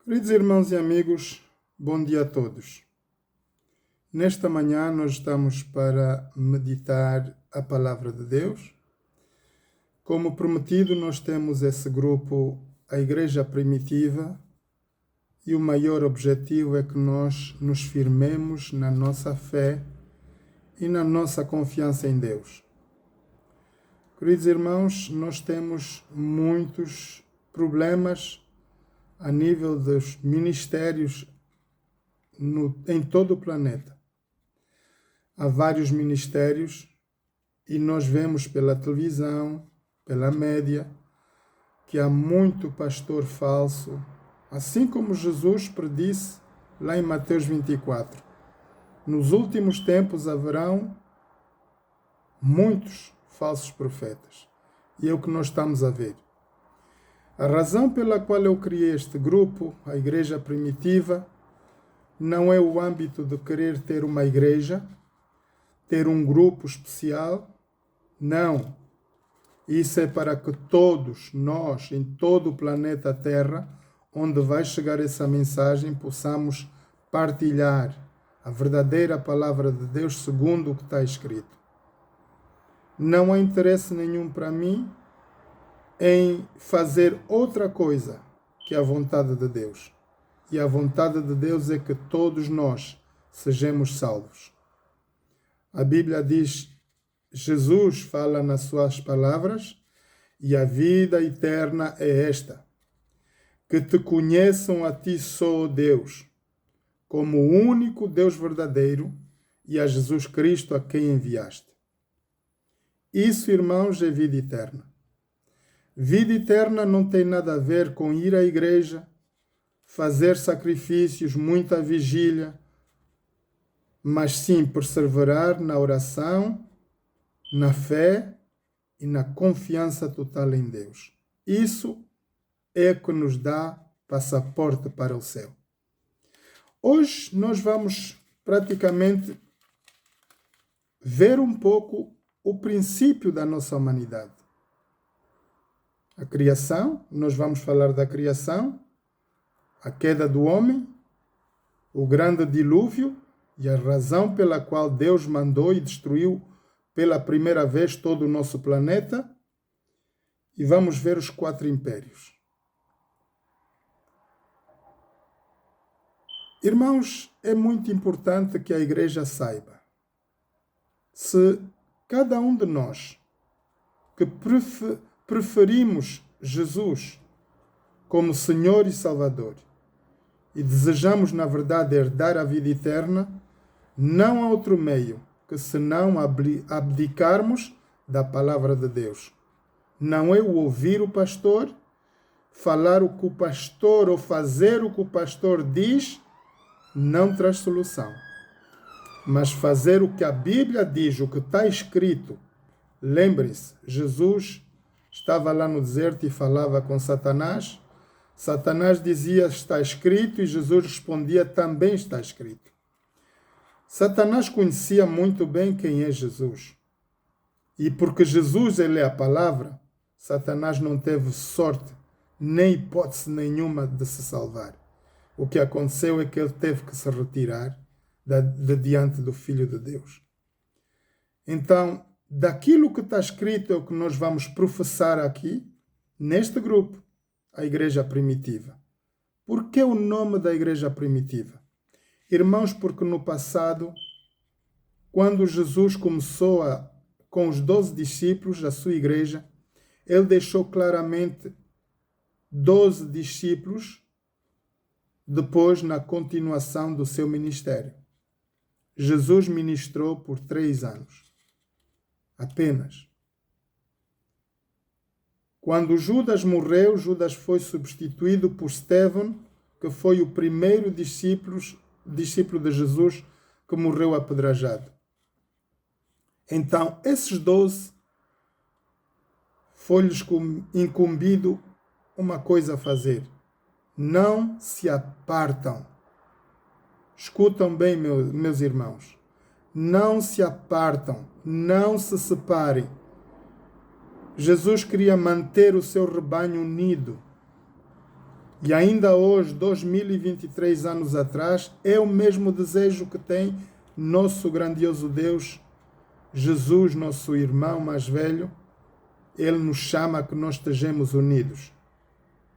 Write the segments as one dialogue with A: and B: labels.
A: Queridos irmãos e amigos, bom dia a todos. Nesta manhã nós estamos para meditar a Palavra de Deus. Como prometido, nós temos esse grupo, a Igreja Primitiva, e o maior objetivo é que nós nos firmemos na nossa fé e na nossa confiança em Deus. Queridos irmãos, nós temos muitos problemas a nível dos ministérios em todo o planeta. Há vários ministérios e nós vemos pela televisão, pela média, que há muito pastor falso, assim como Jesus predisse lá em Mateus 24. Nos últimos tempos haverão muitos falsos profetas. E é o que nós estamos a ver. A razão pela qual eu criei este grupo, a Igreja Primitiva, não é o âmbito de querer ter uma igreja, ter um grupo especial. Não. Isso é para que todos nós, em todo o planeta Terra, onde vai chegar essa mensagem, possamos partilhar a verdadeira palavra de Deus segundo o que está escrito. Não há interesse nenhum para mim em fazer outra coisa que a vontade de Deus. E a vontade de Deus é que todos nós sejamos salvos. A Bíblia diz, Jesus fala nas suas palavras, e a vida eterna é esta, que te conheçam a ti só, Deus, como o único Deus verdadeiro, e a Jesus Cristo a quem enviaste. Isso, irmãos, é vida eterna. Vida eterna não tem nada a ver com ir à igreja, fazer sacrifícios, muita vigília, mas sim perseverar na oração, na fé e na confiança total em Deus. Isso é que nos dá passaporte para o céu. Hoje nós vamos praticamente ver um pouco o princípio da nossa humanidade. A criação, nós vamos falar da criação, a queda do homem, o grande dilúvio e a razão pela qual Deus mandou e destruiu pela primeira vez todo o nosso planeta. E vamos ver os 4 impérios. Irmãos, é muito importante que a igreja saiba. Se cada um de nós que preferimos Jesus como Senhor e Salvador e desejamos, na verdade, herdar a vida eterna, não há outro meio que senão abdicarmos da palavra de Deus. Não é o ouvir o pastor, falar o que o pastor ou fazer o que o pastor diz, não traz solução. Mas fazer o que a Bíblia diz, o que está escrito. Lembre-se, Jesus estava lá no deserto e falava com Satanás. Satanás dizia, está escrito, e Jesus respondia, também está escrito. Satanás conhecia muito bem quem é Jesus. E porque Jesus, ele é a palavra, Satanás não teve sorte, nem hipótese nenhuma de se salvar. O que aconteceu é que ele teve que se retirar de diante do Filho de Deus. Então, daquilo que está escrito é o que nós vamos professar aqui, neste grupo, a Igreja Primitiva. Por que o nome da Igreja Primitiva? Irmãos, porque no passado, quando Jesus começou com os 12 discípulos, a sua igreja, ele deixou claramente 12 discípulos depois na continuação do seu ministério. Jesus ministrou por 3 anos. Apenas. Quando Judas morreu, Judas foi substituído por Estevão, que foi o primeiro discípulo de Jesus que morreu apedrejado. Então, esses 12 foi-lhes incumbido uma coisa a fazer. Não se apartam. Escutam bem, meus irmãos. Não se apartam, não se separem. Jesus queria manter o seu rebanho unido. E ainda hoje, 2023 anos atrás, é o mesmo desejo que tem nosso grandioso Deus, Jesus, nosso irmão mais velho. Ele nos chama a que nós estejamos unidos.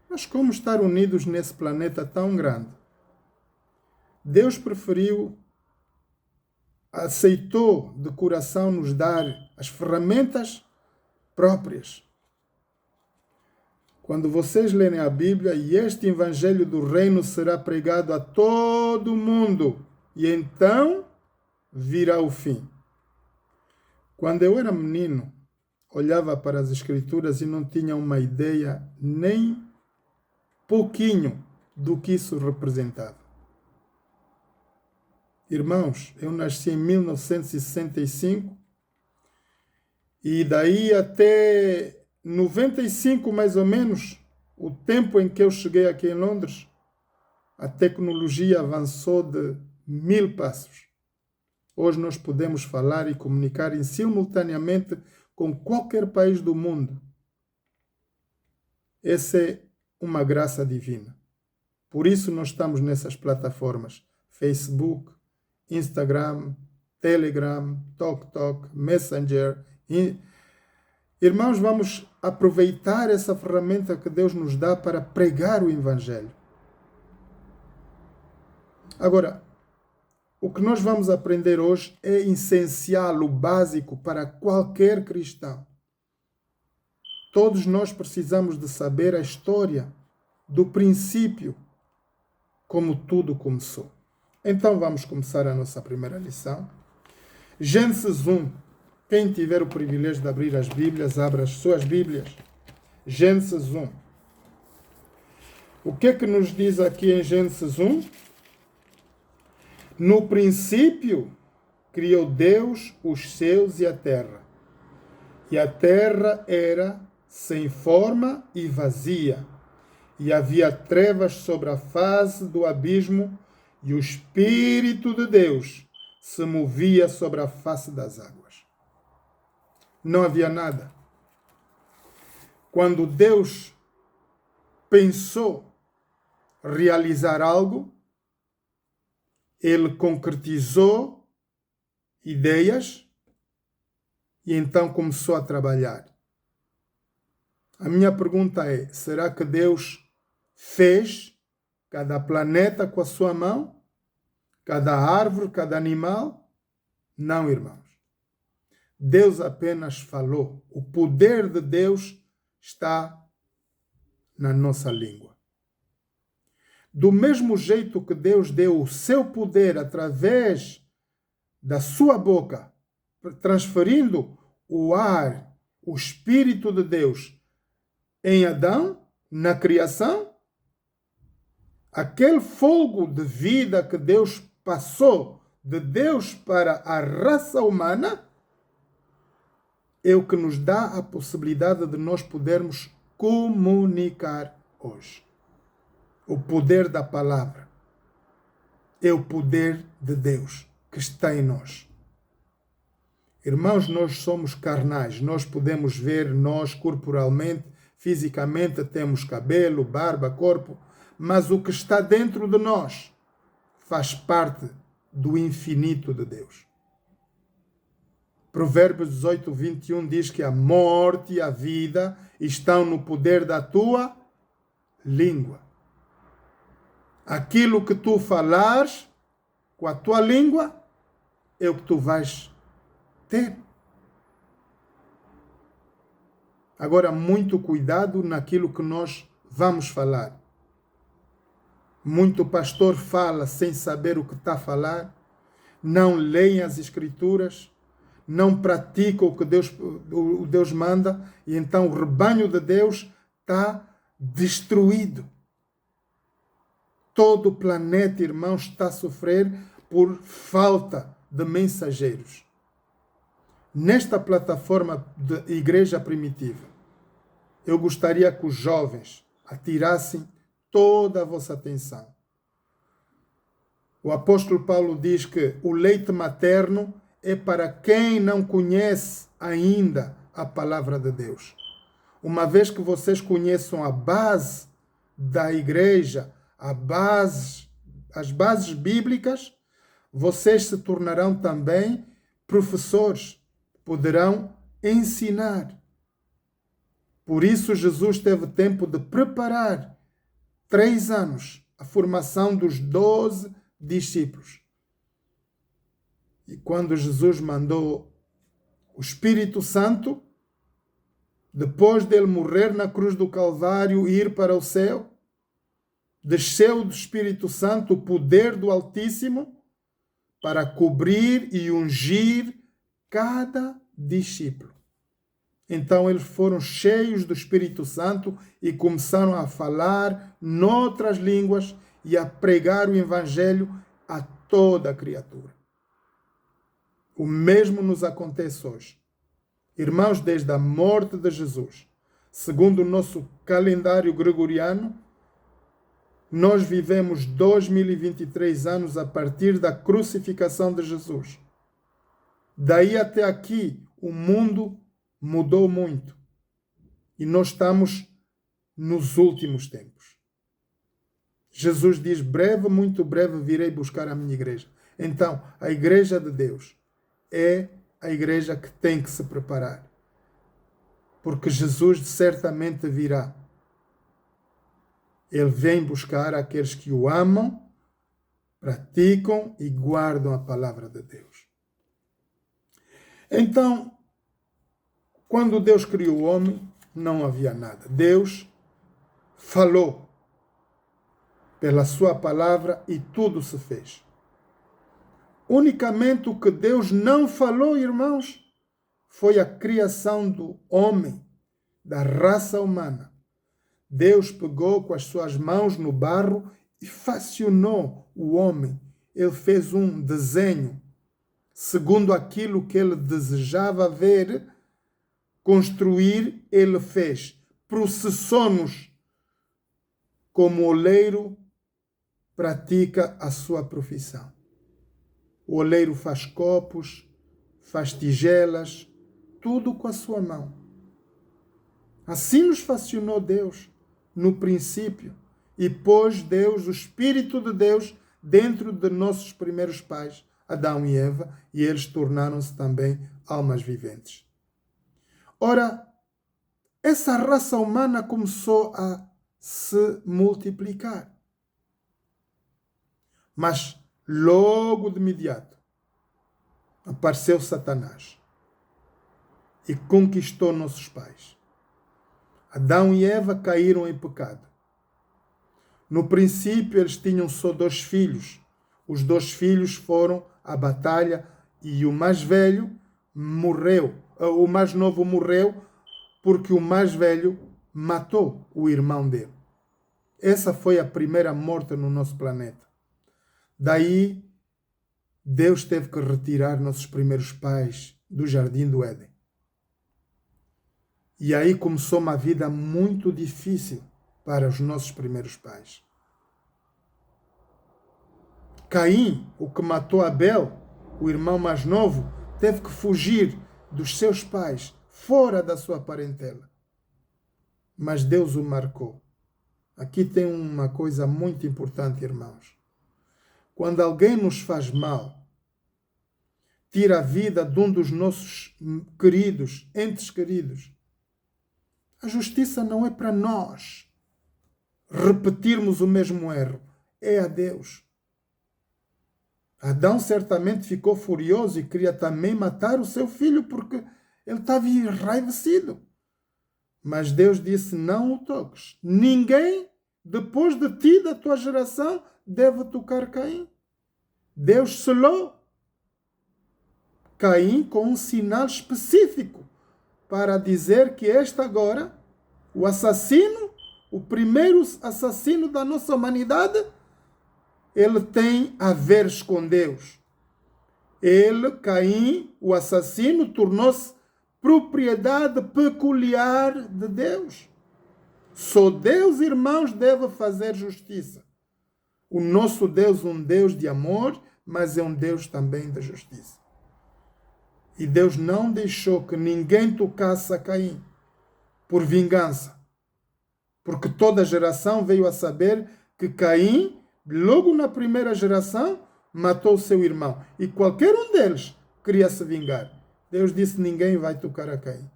A: Mas como estar unidos nesse planeta tão grande? Deus preferiu, aceitou de coração nos dar as ferramentas próprias. Quando vocês lerem a Bíblia, e este evangelho do reino será pregado a todo mundo, e então virá o fim. Quando eu era menino, olhava para as Escrituras e não tinha uma ideia nem pouquinho do que isso representava. Irmãos, eu nasci em 1965 e daí até 95, mais ou menos, o tempo em que eu cheguei aqui em Londres, a tecnologia avançou de 1000 passos. Hoje nós podemos falar e comunicar simultaneamente com qualquer país do mundo. Essa é uma graça divina. Por isso nós estamos nessas plataformas: Facebook, Instagram, Telegram, TalkTalk, Messenger. Irmãos, vamos aproveitar essa ferramenta que Deus nos dá para pregar o Evangelho. Agora, o que nós vamos aprender hoje é essencial, o básico para qualquer cristão. Todos nós precisamos de saber a história do princípio, como tudo começou. Então vamos começar a nossa primeira lição. Gênesis 1. Quem tiver o privilégio de abrir as Bíblias, abra as suas Bíblias. Gênesis 1. O que é que nos diz aqui em Gênesis 1? No princípio, criou Deus os céus e a terra. E a terra era sem forma e vazia. E havia trevas sobre a face do abismo, e o Espírito de Deus se movia sobre a face das águas. Não havia nada. Quando Deus pensou realizar algo, Ele concretizou ideias e então começou a trabalhar. A minha pergunta é: será que Deus fez cada planeta com a sua mão? Cada árvore, cada animal? Não, irmãos. Deus apenas falou. O poder de Deus está na nossa língua. Do mesmo jeito que Deus deu o seu poder através da sua boca, transferindo o ar, o Espírito de Deus em Adão, na criação, aquele fogo de vida que Deus passou de Deus para a raça humana é o que nos dá a possibilidade de nós podermos comunicar hoje. O poder da palavra é o poder de Deus que está em nós. Irmãos, nós somos carnais, nós podemos ver nós corporalmente, fisicamente, temos cabelo, barba, corpo, mas o que está dentro de nós faz parte do infinito de Deus. Provérbios 18, 21 diz que a morte e a vida estão no poder da tua língua. Aquilo que tu falares com a tua língua é o que tu vais ter. Agora, muito cuidado naquilo que nós vamos falar. Muito pastor fala sem saber o que está a falar, não leem as Escrituras, não pratica o que Deus manda, e então o rebanho de Deus está destruído. Todo o planeta, irmãos, está a sofrer por falta de mensageiros. Nesta plataforma de igreja primitiva, eu gostaria que os jovens atirassem toda a vossa atenção. O apóstolo Paulo diz que o leite materno é para quem não conhece ainda a palavra de Deus. Uma vez que vocês conheçam a base da igreja, as bases bíblicas, vocês se tornarão também professores, poderão ensinar. Por isso, Jesus teve tempo de preparar 3 anos a formação dos 12 discípulos. E quando Jesus mandou o Espírito Santo, depois dele morrer na cruz do Calvário e ir para o céu, desceu do Espírito Santo o poder do Altíssimo para cobrir e ungir cada discípulo. Então eles foram cheios do Espírito Santo e começaram a falar noutras línguas e a pregar o Evangelho a toda a criatura. O mesmo nos acontece hoje. Irmãos, desde a morte de Jesus, segundo o nosso calendário gregoriano, nós vivemos 2023 anos a partir da crucificação de Jesus. Daí até aqui, o mundo mudou muito. E nós estamos nos últimos tempos. Jesus diz, breve, muito breve, virei buscar a minha igreja. Então, a igreja de Deus é a igreja que tem que se preparar. Porque Jesus certamente virá. Ele vem buscar aqueles que o amam, praticam e guardam a palavra de Deus. Então, quando Deus criou o homem, não havia nada. Deus falou pela sua palavra e tudo se fez. Unicamente o que Deus não falou, irmãos, foi a criação do homem, da raça humana. Deus pegou com as suas mãos no barro e fashionou o homem. Ele fez um desenho, segundo aquilo que ele desejava ver, construir, ele fez. Processou-nos como o oleiro pratica a sua profissão. O oleiro faz copos, faz tigelas, tudo com a sua mão. Assim nos fashionou Deus no princípio e pôs Deus, o Espírito de Deus, dentro de nossos primeiros pais, Adão e Eva, e eles tornaram-se também almas viventes. Ora, essa raça humana começou a se multiplicar. Mas logo de imediato apareceu Satanás e conquistou nossos pais. Adão e Eva caíram em pecado. No princípio, eles tinham só 2 filhos. Os 2 filhos foram à batalha e o mais velho morreu. O mais novo morreu porque o mais velho matou o irmão dele. Essa foi a primeira morte no nosso planeta. Daí, Deus teve que retirar nossos primeiros pais do jardim do Éden. E aí começou uma vida muito difícil para os nossos primeiros pais. Caim, o que matou Abel, o irmão mais novo, teve que fugir dos seus pais, fora da sua parentela. Mas Deus o marcou. Aqui tem uma coisa muito importante, irmãos. Quando alguém nos faz mal, tira a vida de um dos nossos queridos, entes queridos, a justiça não é para nós repetirmos o mesmo erro, é a Deus. Adão certamente ficou furioso e queria também matar o seu filho porque ele estava enraivecido. Mas Deus disse, não o toques. Ninguém, depois de ti, da tua geração, deve tocar Caim. Deus selou Caim com um sinal específico para dizer que este agora, o assassino, o primeiro assassino da nossa humanidade, ele tem a ver com Deus. Ele, Caim, o assassino, tornou-se propriedade peculiar de Deus. Só Deus, irmãos, deve fazer justiça. O nosso Deus é um Deus de amor, mas é um Deus também de justiça. E Deus não deixou que ninguém tocasse a Caim por vingança, Porque toda geração veio a saber que Caim, logo na primeira geração, matou seu irmão. E qualquer um deles queria se vingar. Deus disse: ninguém vai tocar a Caim.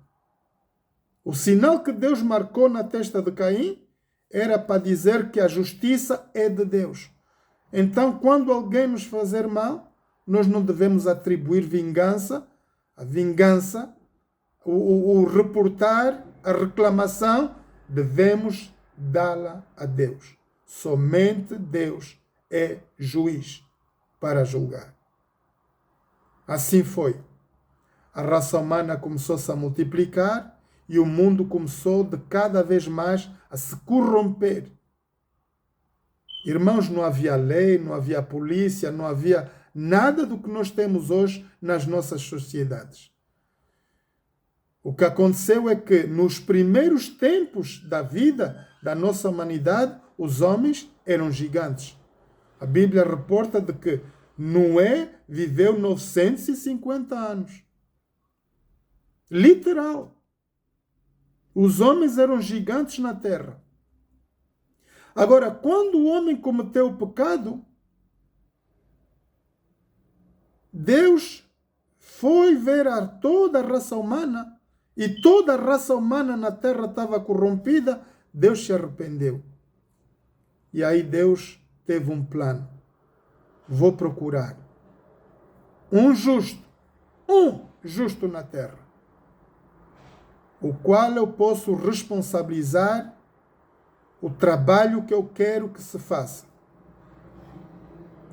A: O sinal que Deus marcou na testa de Caim era para dizer que a justiça é de Deus. Então, quando alguém nos fazer mal, nós não devemos atribuir vingança, a vingança, o reportar, a reclamação, devemos dá-la a Deus. Somente Deus é juiz para julgar. Assim foi. A raça humana começou-se a multiplicar e o mundo começou de cada vez mais a se corromper. Irmãos, não havia lei, não havia polícia, não havia nada do que nós temos hoje nas nossas sociedades. O que aconteceu é que nos primeiros tempos da vida da nossa humanidade, os homens eram gigantes. A Bíblia reporta de que Noé viveu 950 anos. Literal. Os homens eram gigantes na terra. Agora, quando o homem cometeu o pecado, Deus foi ver a toda a raça humana e toda a raça humana na terra estava corrompida. Deus se arrependeu. E aí Deus teve um plano. Vou procurar um justo na terra, o qual eu posso responsabilizar o trabalho que eu quero que se faça.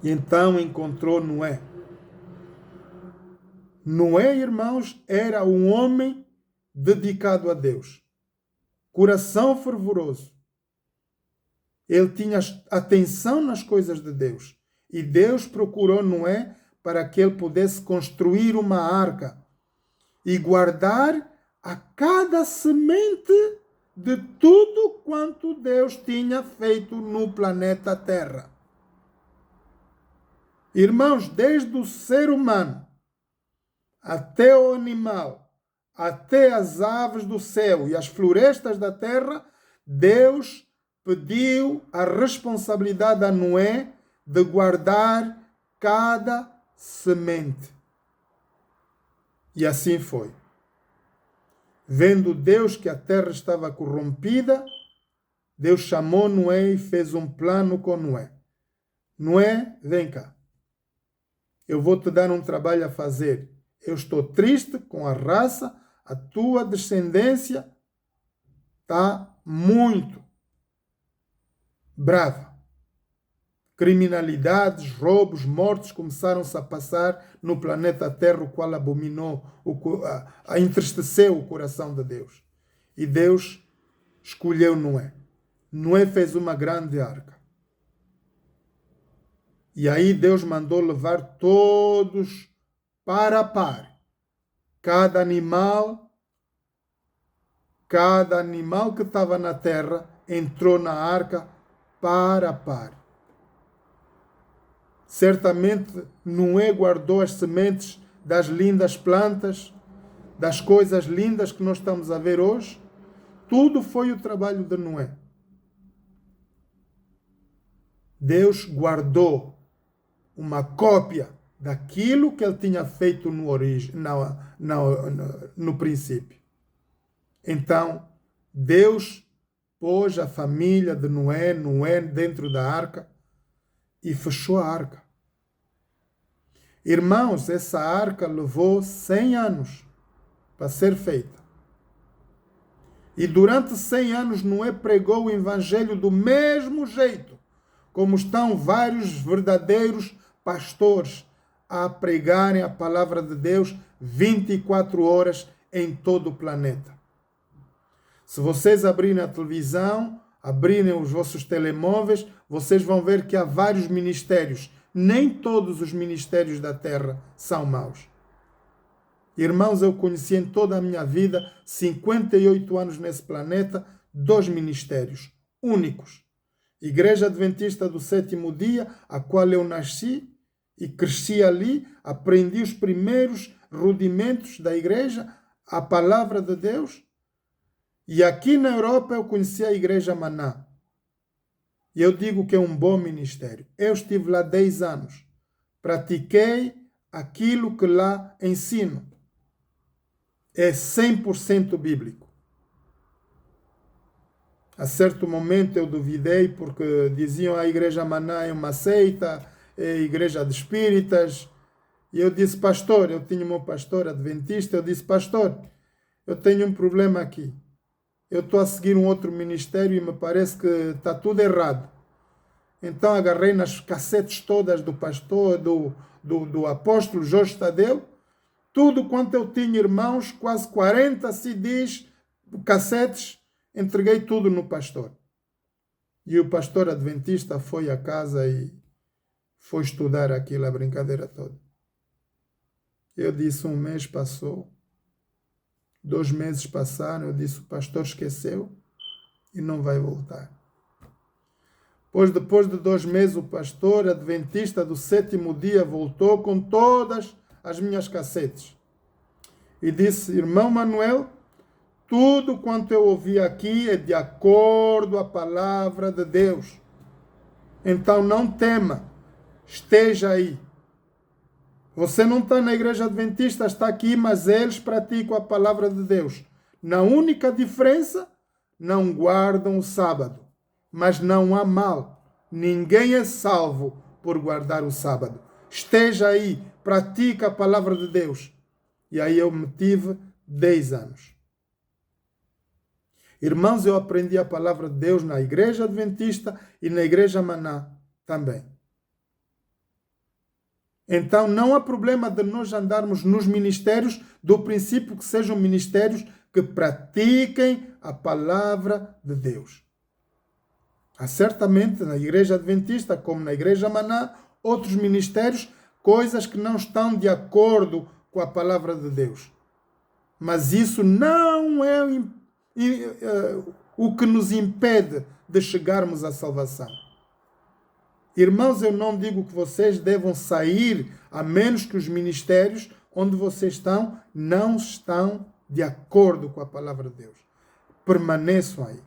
A: E então encontrou Noé. Noé, irmãos, era um homem dedicado a Deus. Coração fervoroso. Ele tinha atenção nas coisas de Deus. E Deus procurou Noé para que ele pudesse construir uma arca e guardar a cada semente de tudo quanto Deus tinha feito no planeta Terra. Irmãos, desde o ser humano até o animal, até as aves do céu e as florestas da terra, Deus pediu a responsabilidade a Noé de guardar cada semente. E assim foi. Vendo Deus que a terra estava corrompida, Deus chamou Noé e fez um plano com Noé. Noé, vem cá. Eu vou te dar um trabalho a fazer. Eu estou triste com a raça, a tua descendência está muito brava. Criminalidades, roubos, mortes começaram-se a passar no planeta Terra, o qual abominou, entristeceu o coração de Deus. E Deus escolheu Noé. Noé fez uma grande arca. E aí Deus mandou levar todos para a par. Cada animal que estava na terra entrou na arca para a par. Certamente Noé guardou as sementes das lindas plantas, das coisas lindas que nós estamos a ver hoje. Tudo foi o trabalho de Noé. Deus guardou uma cópia daquilo que ele tinha feito no princípio. Então, Deus pôs a família de Noé dentro da arca e fechou a arca. Irmãos, essa arca levou 100 anos para ser feita. E durante 100 anos Noé pregou o evangelho do mesmo jeito, como estão vários verdadeiros pastores a pregarem a palavra de Deus 24 horas em todo o planeta. Se vocês abrirem a televisão, abrirem os vossos telemóveis, vocês vão ver que há vários ministérios. Nem todos os ministérios da terra são maus. Irmãos, eu conheci em toda a minha vida, 58 anos nesse planeta, 2 ministérios únicos. Igreja Adventista do Sétimo Dia, a qual eu nasci e cresci ali, aprendi os primeiros rudimentos da igreja, a palavra de Deus. E aqui na Europa eu conheci a Igreja Maná. E eu digo que é um bom ministério. Eu estive lá 10 anos. Pratiquei aquilo que lá ensino. É 100% bíblico. A certo momento eu duvidei porque diziam a Igreja Maná é uma seita, é a igreja de espíritas. E eu disse, pastor, eu tinha um pastor adventista, eu disse, pastor, eu tenho um problema aqui. Eu estou a seguir um outro ministério e me parece que está tudo errado. Então agarrei nas cassetes todas do pastor, do apóstolo Jorge Tadeu, tudo quanto eu tinha, irmãos, quase 40 CDs, cassetes, entreguei tudo no pastor. E o pastor adventista foi a casa e foi estudar aquilo, a brincadeira toda. Eu disse, 1 mês passou, 2 meses passaram, eu disse, o pastor esqueceu e não vai voltar. Pois depois de 2 meses, o pastor adventista do 7º dia voltou com todas as minhas cassetes. E disse, irmão Manuel, tudo quanto eu ouvi aqui é de acordo com a palavra de Deus. Então não tema, esteja aí. Você não está na igreja adventista, está aqui, mas eles praticam a palavra de Deus. Na única diferença, não guardam o sábado. Mas não há mal. Ninguém é salvo por guardar o sábado. Esteja aí, pratica a palavra de Deus. E aí eu me tive 10 anos. Irmãos, eu aprendi a palavra de Deus na igreja adventista e na igreja Maná também. Então não há problema de nós andarmos nos ministérios, do princípio que sejam ministérios que pratiquem a palavra de Deus. Há certamente na igreja adventista, como na igreja Maná, outros ministérios, coisas que não estão de acordo com a palavra de Deus. Mas isso não é o que nos impede de chegarmos à salvação. Irmãos, eu não digo que vocês devam sair, a menos que os ministérios onde vocês estão não estão de acordo com a palavra de Deus. Permaneçam aí.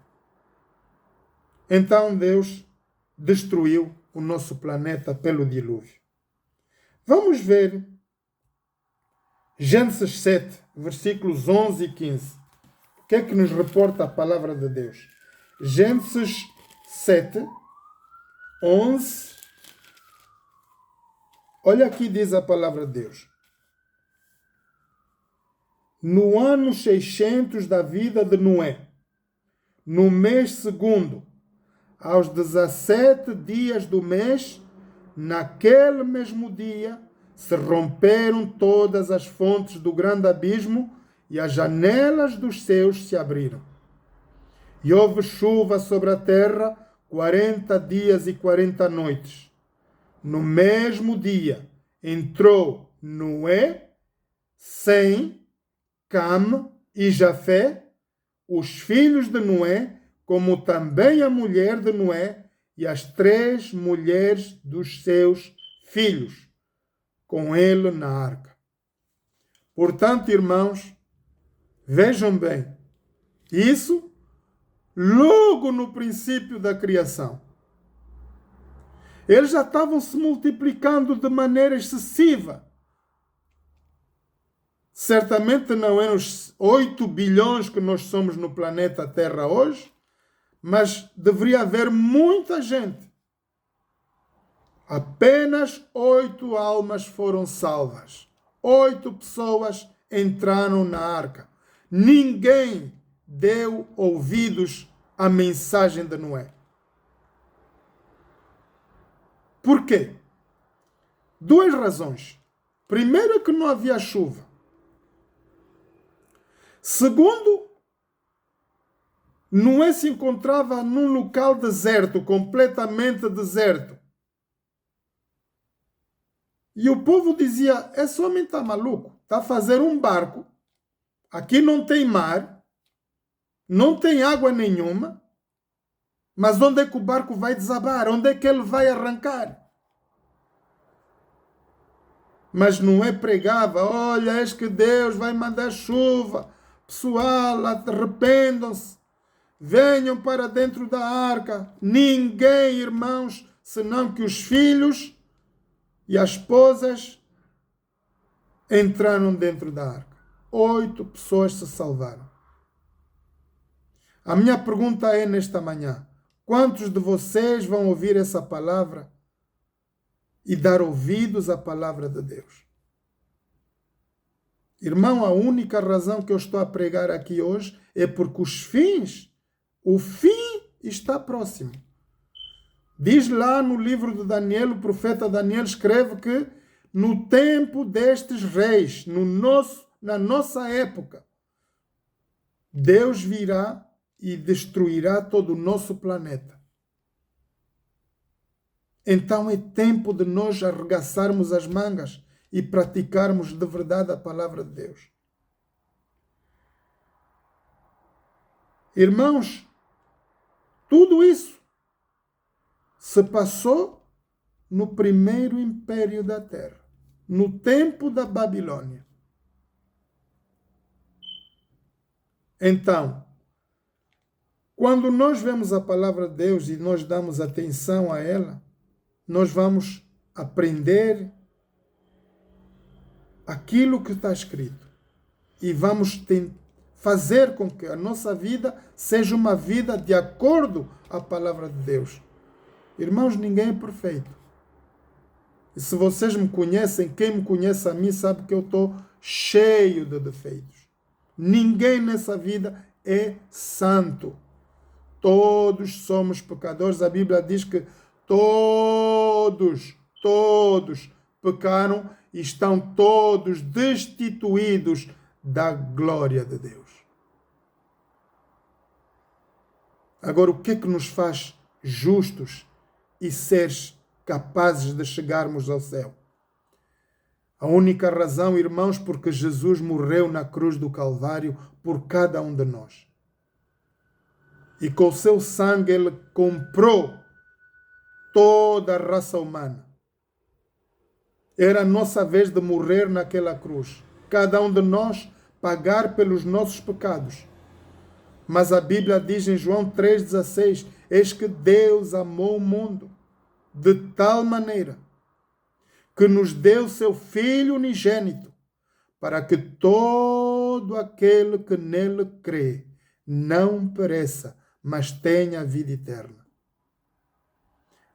A: Então Deus destruiu o nosso planeta pelo dilúvio. Vamos ver Gênesis 7, versículos 11 e 15. O que é que nos reporta a palavra de Deus? Gênesis 7, 11. Olha aqui diz a palavra de Deus. No ano 600 da vida de Noé, no mês segundo, aos 17 dias do mês, naquele mesmo dia, se romperam todas as fontes do grande abismo e as janelas dos céus se abriram. E houve chuva sobre a terra 40 dias e 40 noites. No mesmo dia entrou Noé, Sem, Cam e Jafé, os filhos de Noé, como também a mulher de Noé e as 3 mulheres dos seus filhos, com ele na arca. Portanto, irmãos, vejam bem, isso logo no princípio da criação. Eles já estavam se multiplicando de maneira excessiva. Certamente não é os 8 bilhões que nós somos no planeta Terra hoje, mas deveria haver muita gente. Apenas 8 almas foram salvas. 8 pessoas entraram na arca. Ninguém deu ouvidos à mensagem de Noé. Por quê? 2 razões. Primeiro é que não havia chuva. Segundo, Noé se encontrava num local deserto, completamente deserto. E o povo dizia, esse homem está maluco, está a fazer um barco, aqui não tem mar, não tem água nenhuma, mas onde é que o barco vai desabar? Onde é que ele vai arrancar? Mas Noé pregava, olha, eis que Deus vai mandar chuva pessoal, arrependam-se, venham para dentro da arca. Ninguém, irmãos, senão que os filhos e as esposas entraram dentro da arca. 8 pessoas se salvaram. A minha pergunta é nesta manhã: quantos de vocês vão ouvir essa palavra e dar ouvidos à palavra de Deus? Irmão, a única razão que eu estou a pregar aqui hoje é porque o fim está próximo. Diz lá no livro de Daniel, o profeta Daniel escreve que no tempo destes reis, na nossa época, Deus virá e destruirá todo o nosso planeta. Então é tempo de nós arregaçarmos as mangas e praticarmos de verdade a palavra de Deus. Irmãos, tudo isso se passou no primeiro império da terra, no tempo da Babilônia. Então, quando nós vemos a palavra de Deus e nós damos atenção a ela, nós vamos aprender aquilo que está escrito e vamos fazer com que a nossa vida seja uma vida de acordo à palavra de Deus. Irmãos, ninguém é perfeito. E se vocês me conhecem, quem me conhece a mim sabe que eu estou cheio de defeitos. Ninguém nessa vida é santo. Todos somos pecadores. A Bíblia diz que todos pecaram e estão todos destituídos da glória de Deus. Agora, o que é que nos faz justos e seres capazes de chegarmos ao céu? A única razão, irmãos, porque Jesus morreu na cruz do Calvário por cada um de nós. E com o seu sangue ele comprou toda a raça humana. Era a nossa vez de morrer naquela cruz. Cada um de nós pagar pelos nossos pecados. Mas a Bíblia diz em João 3,16: eis que Deus amou o mundo de tal maneira que nos deu seu Filho unigênito, para que todo aquele que nele crê não pereça, mas tenha a vida eterna.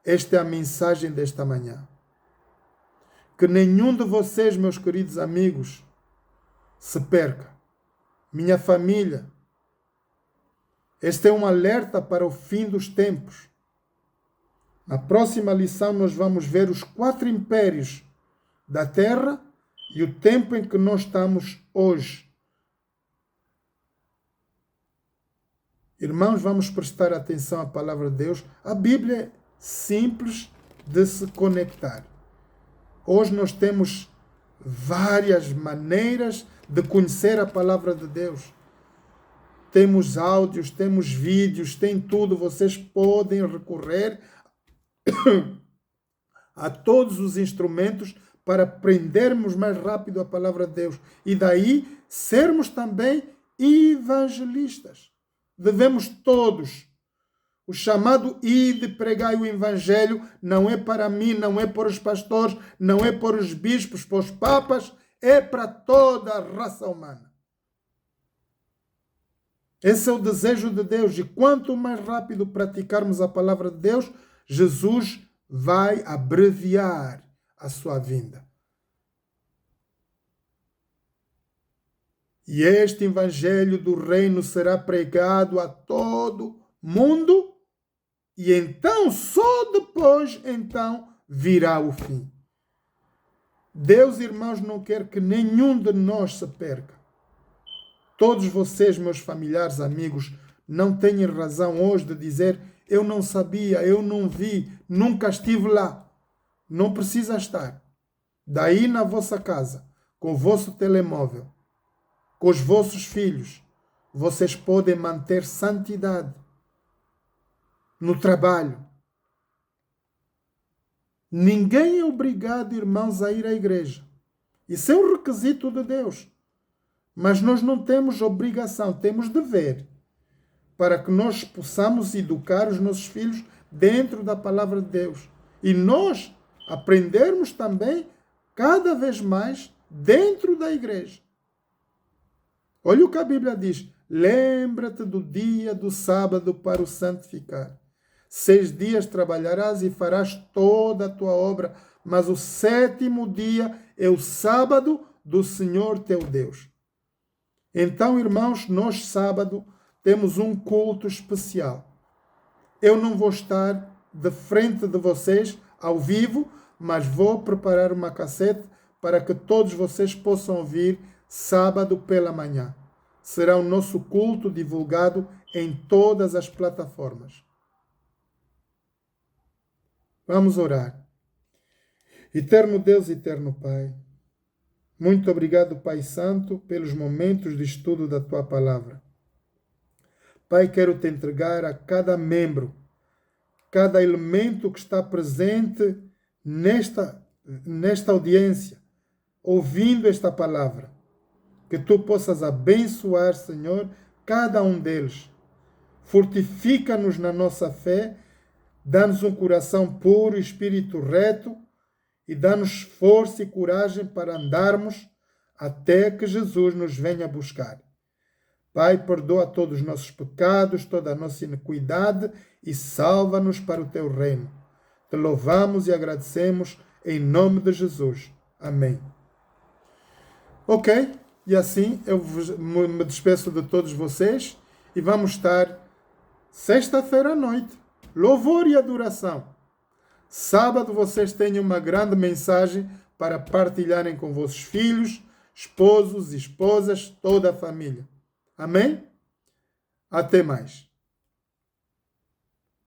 A: Esta é a mensagem desta manhã. Que nenhum de vocês, meus queridos amigos, se perca. Minha família, este é um alerta para o fim dos tempos. Na próxima lição nós vamos ver os 4 impérios da terra e o tempo em que nós estamos hoje. Irmãos, vamos prestar atenção à palavra de Deus. A Bíblia é simples de se conectar. Hoje nós temos várias maneiras de conhecer a palavra de Deus. Temos áudios, temos vídeos, tem tudo. Vocês podem recorrer a todos os instrumentos para aprendermos mais rápido a palavra de Deus. E daí sermos também evangelistas. Devemos todos. O chamado ide, pregai o evangelho, não é para mim, não é para os pastores, não é para os bispos, para os papas, é para toda a raça humana. Esse é o desejo de Deus. E quanto mais rápido praticarmos a palavra de Deus, Jesus vai abreviar a sua vinda. E este evangelho do reino será pregado a todo mundo. E então, só depois, virá o fim. Deus, irmãos, não quer que nenhum de nós se perca. Todos vocês, meus familiares, amigos, não têm razão hoje de dizer: eu não sabia, eu não vi, nunca estive lá. Não precisa estar. Daí na vossa casa, com o vosso telemóvel, com os vossos filhos, vocês podem manter santidade. No trabalho. Ninguém é obrigado, irmãos, a ir à igreja. Isso é um requisito de Deus. Mas nós não temos obrigação, temos dever, para que nós possamos educar os nossos filhos dentro da palavra de Deus. E nós aprendermos também cada vez mais dentro da igreja. Olha o que a Bíblia diz. Lembra-te do dia do sábado para o santificar. 6 dias trabalharás e farás toda a tua obra, mas o 7º dia é o sábado do Senhor teu Deus. Então, irmãos, nós sábado temos um culto especial. Eu não vou estar de frente de vocês ao vivo, mas vou preparar uma cassete para que todos vocês possam ouvir sábado pela manhã. Será o nosso culto divulgado em todas as plataformas. Vamos orar. Eterno Deus, eterno Pai, muito obrigado, Pai Santo, pelos momentos de estudo da Tua Palavra. Pai, quero Te entregar a cada membro, cada elemento que está presente nesta audiência, ouvindo esta palavra. Que Tu possas abençoar, Senhor, cada um deles. Fortifica-nos na nossa fé, dá-nos um coração puro e espírito reto e dá-nos força e coragem para andarmos até que Jesus nos venha buscar. Pai, perdoa todos os nossos pecados, toda a nossa iniquidade e salva-nos para o Teu reino. Te louvamos e agradecemos em nome de Jesus. Amém. Ok, e assim eu me despeço de todos vocês e vamos estar sexta-feira à noite. Louvor e adoração. Sábado vocês têm uma grande mensagem para partilharem com vossos filhos, esposos, esposas, toda a família. Amém? Até mais.